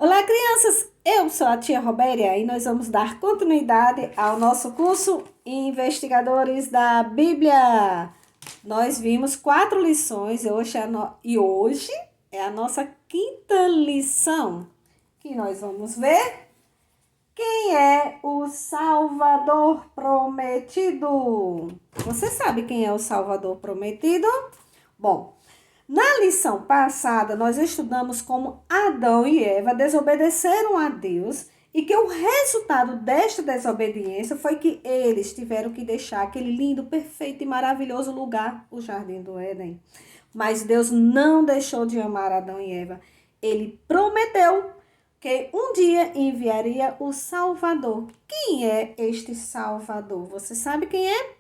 Olá, crianças! Eu sou a tia Robéria e nós vamos dar continuidade ao nosso curso Investigadores da Bíblia. Nós vimos 4 lições e hoje é a nossa quinta lição, que nós vamos ver quem é o Salvador Prometido. Você sabe quem é o Salvador Prometido? Bom, na lição passada, nós estudamos como Adão e Eva desobedeceram a Deus e que o resultado desta desobediência foi que eles tiveram que deixar aquele lindo, perfeito e maravilhoso lugar, o Jardim do Éden. Mas Deus não deixou de amar Adão e Eva. Ele prometeu que um dia enviaria o Salvador. Quem é este Salvador? Você sabe quem é?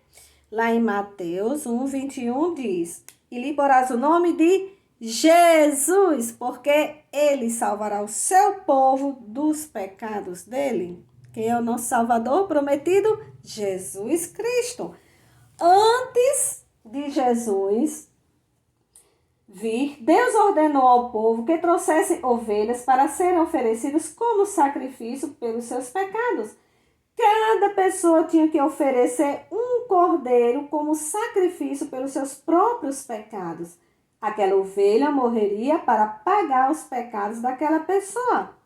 Lá em Mateus 1:21 diz: e lhe porás o nome de Jesus, porque ele salvará o seu povo dos pecados dele. Quem é o nosso Salvador prometido? Jesus Cristo. Antes de Jesus vir, Deus ordenou ao povo que trouxesse ovelhas para serem oferecidas como sacrifício pelos seus pecados. Cada pessoa tinha que oferecer um cordeiro como sacrifício pelos seus próprios pecados. Aquela ovelha morreria para pagar os pecados daquela pessoa.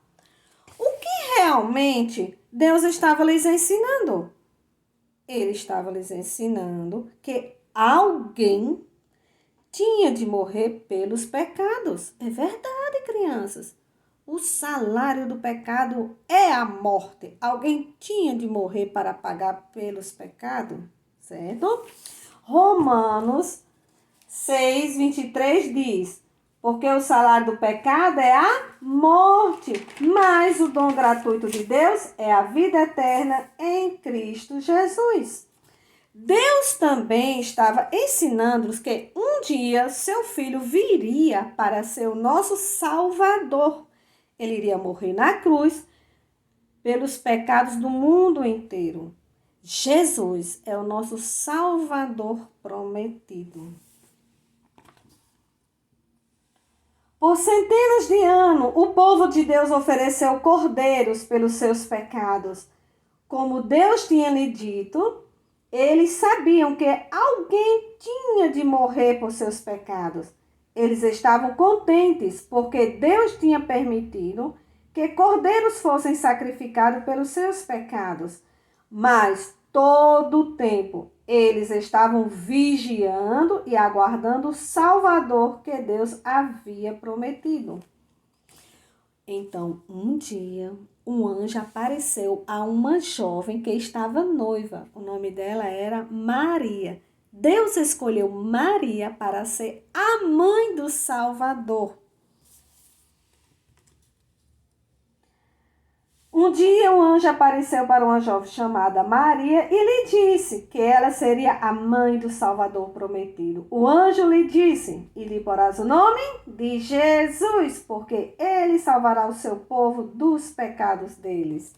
O que realmente Deus estava lhes ensinando? Ele estava lhes ensinando que alguém tinha de morrer pelos pecados. É verdade, crianças. O salário do pecado é a morte. Alguém tinha de morrer para pagar pelos pecados, certo? Romanos 6:23 diz: porque o salário do pecado é a morte, mas o dom gratuito de Deus é a vida eterna em Cristo Jesus. Deus também estava ensinando-nos que um dia seu filho viria para ser o nosso Salvador. Ele iria morrer na cruz pelos pecados do mundo inteiro. Jesus é o nosso Salvador prometido. Por centenas de anos, o povo de Deus ofereceu cordeiros pelos seus pecados. Como Deus tinha lhe dito, eles sabiam que alguém tinha de morrer por seus pecados. Eles estavam contentes porque Deus tinha permitido que cordeiros fossem sacrificados pelos seus pecados. Mas todo o tempo eles estavam vigiando e aguardando o Salvador que Deus havia prometido. Então, um dia, um anjo apareceu a uma jovem que estava noiva. O nome dela era Maria. Deus escolheu Maria para ser a mãe do Salvador. Um dia um anjo apareceu para uma jovem chamada Maria e lhe disse que ela seria a mãe do Salvador prometido. O anjo lhe disse: e lhe porás o nome de Jesus, porque ele salvará o seu povo dos pecados deles.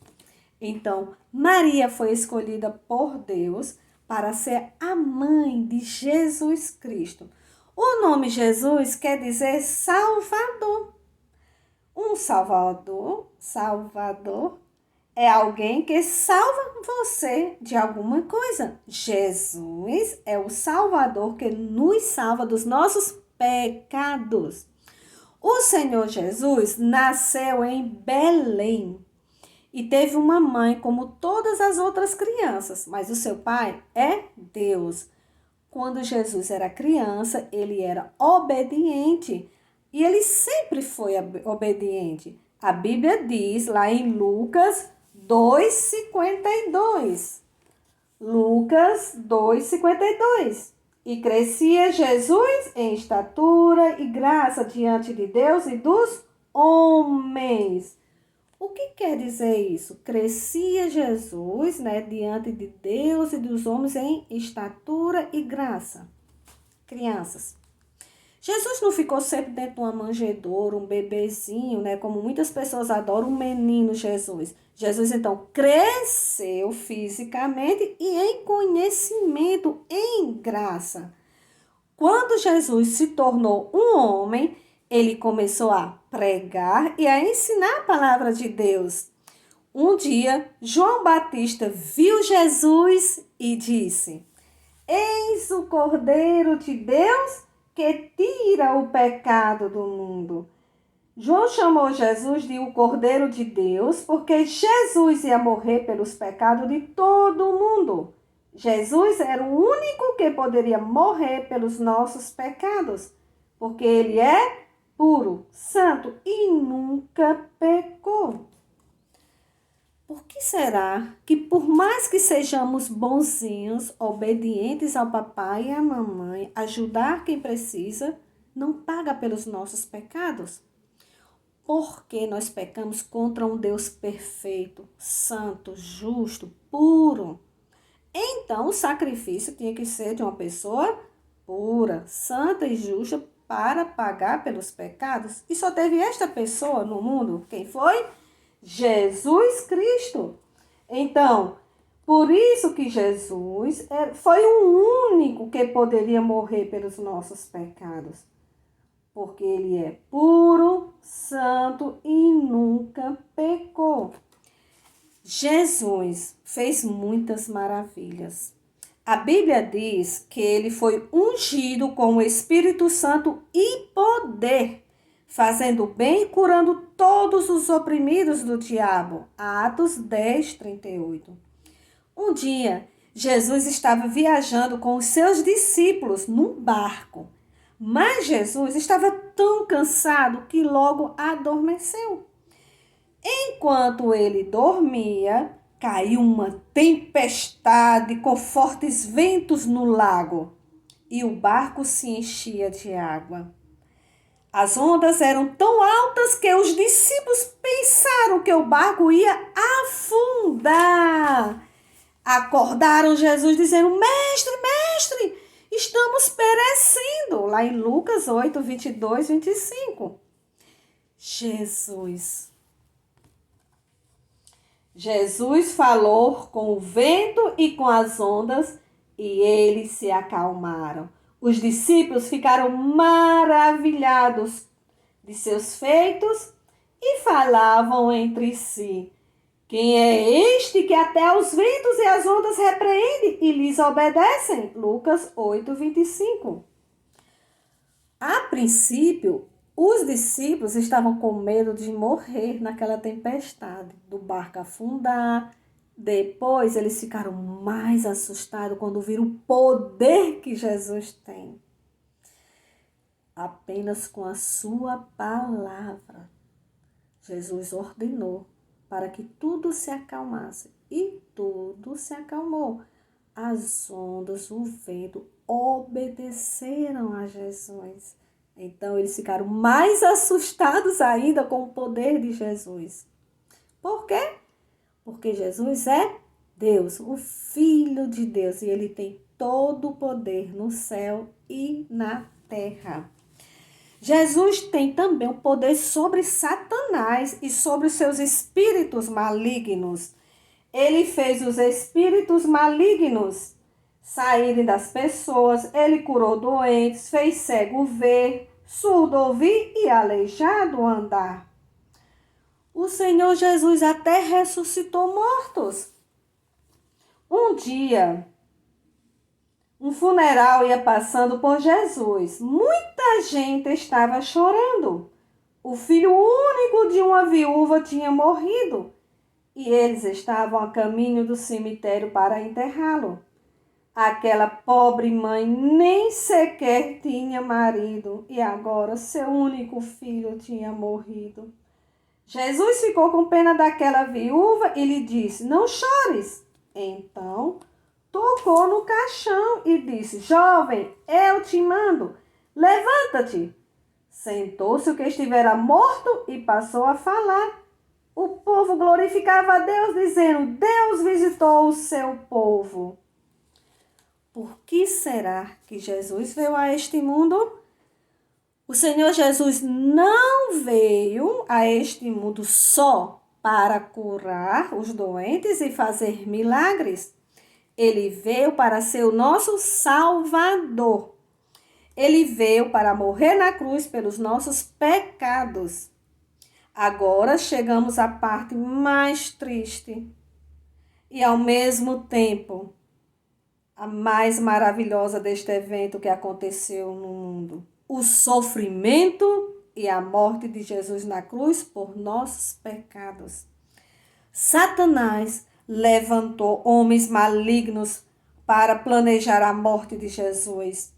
Então, Maria foi escolhida por Deus para ser a mãe de Jesus Cristo. O nome Jesus quer dizer Salvador. Um Salvador é alguém que salva você de alguma coisa. Jesus é o Salvador que nos salva dos nossos pecados. O Senhor Jesus nasceu em Belém e teve uma mãe como todas as outras crianças, mas o seu pai é Deus. Quando Jesus era criança, ele era obediente e ele sempre foi obediente. A Bíblia diz lá em Lucas 2:52. Lucas 2:52. E crescia Jesus em estatura e graça diante de Deus e dos homens. O que quer dizer isso? Crescia Jesus, diante de Deus e dos homens em estatura e graça. Crianças, Jesus não ficou sempre dentro de uma manjedoura, um bebezinho, como muitas pessoas adoram, um menino Jesus. Jesus, então, cresceu fisicamente e em conhecimento, em graça. Quando Jesus se tornou um homem, ele começou a pregar e a ensinar a palavra de Deus. Um dia, João Batista viu Jesus e disse: Eis o Cordeiro de Deus que tira o pecado do mundo. João chamou Jesus de o Cordeiro de Deus porque Jesus ia morrer pelos pecados de todo o mundo. Jesus era o único que poderia morrer pelos nossos pecados, porque ele é puro, santo e nunca pecou. Por que será que, por mais que sejamos bonzinhos, obedientes ao papai e à mamãe, ajudar quem precisa, não paga pelos nossos pecados? Porque nós pecamos contra um Deus perfeito, santo, justo, puro. Então, o sacrifício tinha que ser de uma pessoa pura, santa e justa para pagar pelos pecados. E só teve esta pessoa no mundo. Quem foi? Jesus Cristo. Então, por isso que Jesus foi o único que poderia morrer pelos nossos pecados. Porque ele é puro, santo e nunca pecou. Jesus fez muitas maravilhas. A Bíblia diz que ele foi ungido com o Espírito Santo e poder, fazendo bem e curando todos os oprimidos do diabo. Atos 10, 38. Um dia, Jesus estava viajando com os seus discípulos num barco. Mas Jesus estava tão cansado que logo adormeceu. Enquanto ele dormia, caiu uma tempestade com fortes ventos no lago e o barco se enchia de água. As ondas eram tão altas que os discípulos pensaram que o barco ia afundar. Acordaram Jesus dizendo: Mestre, mestre, estamos perecendo. Lá em Lucas 8, 22, 25. Jesus falou com o vento e com as ondas e eles se acalmaram. Os discípulos ficaram maravilhados de seus feitos e falavam entre si: Quem é este que até os ventos e as ondas repreende e lhes obedecem? Lucas 8, 25. A princípio, os discípulos estavam com medo de morrer naquela tempestade, do barco afundar. Depois, eles ficaram mais assustados quando viram o poder que Jesus tem. Apenas com a sua palavra, Jesus ordenou para que tudo se acalmasse. E tudo se acalmou. As ondas, o vento obedeceram a Jesus. Então, eles ficaram mais assustados ainda com o poder de Jesus. Por quê? Porque Jesus é Deus, o Filho de Deus. E ele tem todo o poder no céu e na terra. Jesus tem também o poder sobre Satanás e sobre os seus espíritos malignos. Ele fez os espíritos malignos saírem das pessoas, ele curou doentes, fez cego ver, surdo ouvir e aleijado andar. O Senhor Jesus até ressuscitou mortos. Um dia, um funeral ia passando por Jesus. Muita gente estava chorando. O filho único de uma viúva tinha morrido e eles estavam a caminho do cemitério para enterrá-lo. Aquela pobre mãe nem sequer tinha marido e agora seu único filho tinha morrido. Jesus ficou com pena daquela viúva e lhe disse: Não chores. Então, tocou no caixão e disse: Jovem, eu te mando, levanta-te. Sentou-se o que estivera morto e passou a falar. O povo glorificava a Deus, dizendo: Deus visitou o seu povo. Por que será que Jesus veio a este mundo? O Senhor Jesus não veio a este mundo só para curar os doentes e fazer milagres. Ele veio para ser o nosso Salvador. Ele veio para morrer na cruz pelos nossos pecados. Agora chegamos à parte mais triste e, ao mesmo tempo, a mais maravilhosa deste evento que aconteceu no mundo. O sofrimento e a morte de Jesus na cruz por nossos pecados. Satanás levantou homens malignos para planejar a morte de Jesus.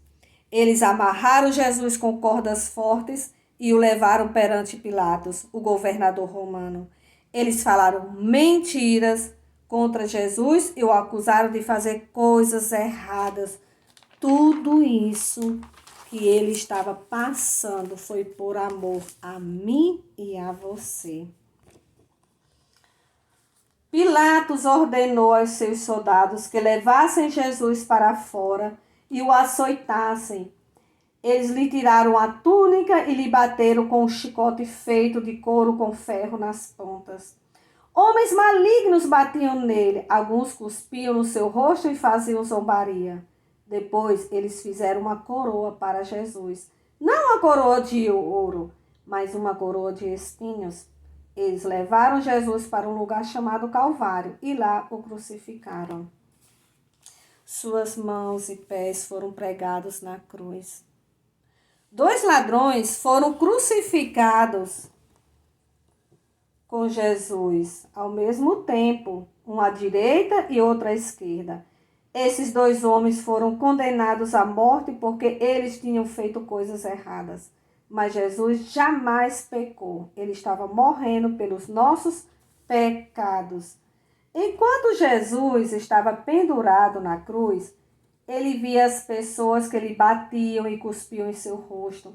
Eles amarraram Jesus com cordas fortes e o levaram perante Pilatos, o governador romano. Eles falaram mentiras contra Jesus e o acusaram de fazer coisas erradas. Tudo isso que ele estava passando foi por amor a mim e a você. Pilatos ordenou aos seus soldados que levassem Jesus para fora e o açoitassem. Eles lhe tiraram a túnica e lhe bateram com um chicote feito de couro com ferro nas pontas. Homens malignos batiam nele, alguns cuspiam no seu rosto e faziam zombaria. Depois eles fizeram uma coroa para Jesus. Não uma coroa de ouro, mas uma coroa de espinhos. Eles levaram Jesus para um lugar chamado Calvário e lá o crucificaram. Suas mãos e pés foram pregados na cruz. 2 ladrões foram crucificados com Jesus ao mesmo tempo, um à direita e outro à esquerda. Esses 2 homens foram condenados à morte porque eles tinham feito coisas erradas. Mas Jesus jamais pecou. Ele estava morrendo pelos nossos pecados. Enquanto Jesus estava pendurado na cruz, ele via as pessoas que lhe batiam e cuspiam em seu rosto.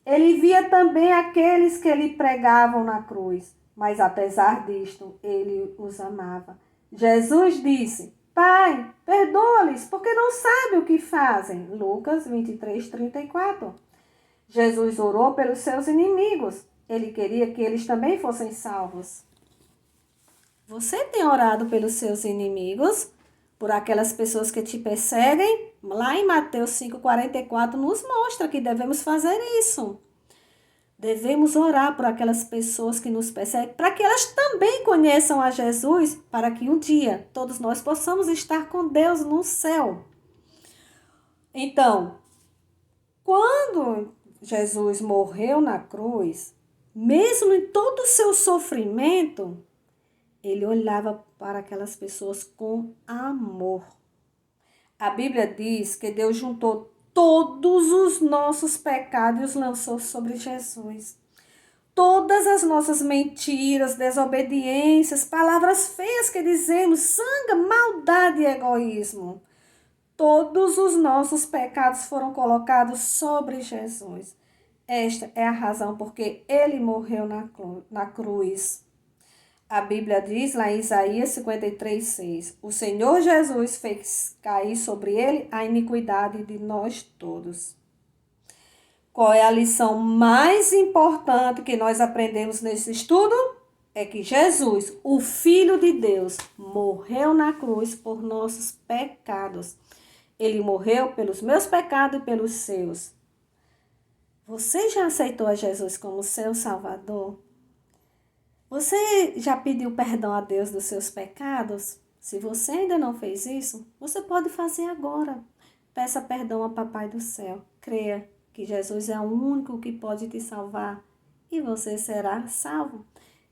Ele via também aqueles que lhe pregavam na cruz. Mas apesar disto, ele os amava. Jesus disse: Pai, perdoa-lhes, porque não sabem o que fazem. Lucas 23:34. Jesus orou pelos seus inimigos. Ele queria que eles também fossem salvos. Você tem orado pelos seus inimigos? Por aquelas pessoas que te perseguem? Lá em Mateus 5:44 nos mostra que devemos fazer isso. Devemos orar por aquelas pessoas que nos perseguem, para que elas também conheçam a Jesus, para que um dia todos nós possamos estar com Deus no céu. Então, quando Jesus morreu na cruz, mesmo em todo o seu sofrimento, ele olhava para aquelas pessoas com amor. A Bíblia diz que Deus juntou todos os nossos pecados e os lançou sobre Jesus. Todas as nossas mentiras, desobediências, palavras feias que dizemos, zanga, maldade e egoísmo. Todos os nossos pecados foram colocados sobre Jesus. Esta é a razão porque ele morreu na cruz. A Bíblia diz lá em Isaías 53:6, o Senhor Jesus fez cair sobre ele a iniquidade de nós todos. Qual é a lição mais importante que nós aprendemos nesse estudo? É que Jesus, o Filho de Deus, morreu na cruz por nossos pecados. Ele morreu pelos meus pecados e pelos seus. Você já aceitou a Jesus como seu Salvador? Você já pediu perdão a Deus dos seus pecados? Se você ainda não fez isso, você pode fazer agora. Peça perdão ao Papai do Céu. Creia que Jesus é o único que pode te salvar e você será salvo.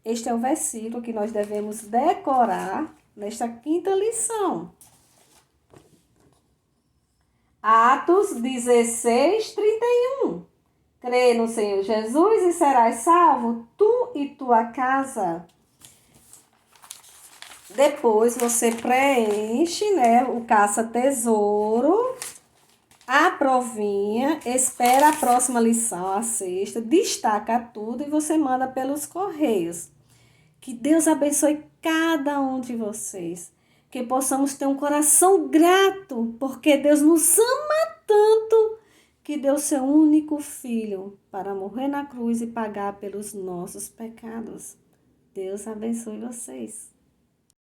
Este é o versículo que nós devemos decorar nesta 5ª lição. Atos 16:31. Crê no Senhor Jesus e serás salvo, tu e tua casa. Depois você preenche, o caça-tesouro, a provinha, espera a próxima lição, a 6ª, destaca tudo e você manda pelos correios. Que Deus abençoe cada um de vocês. Que possamos ter um coração grato, porque Deus nos ama tanto que deu seu único filho para morrer na cruz e pagar pelos nossos pecados. Deus abençoe vocês.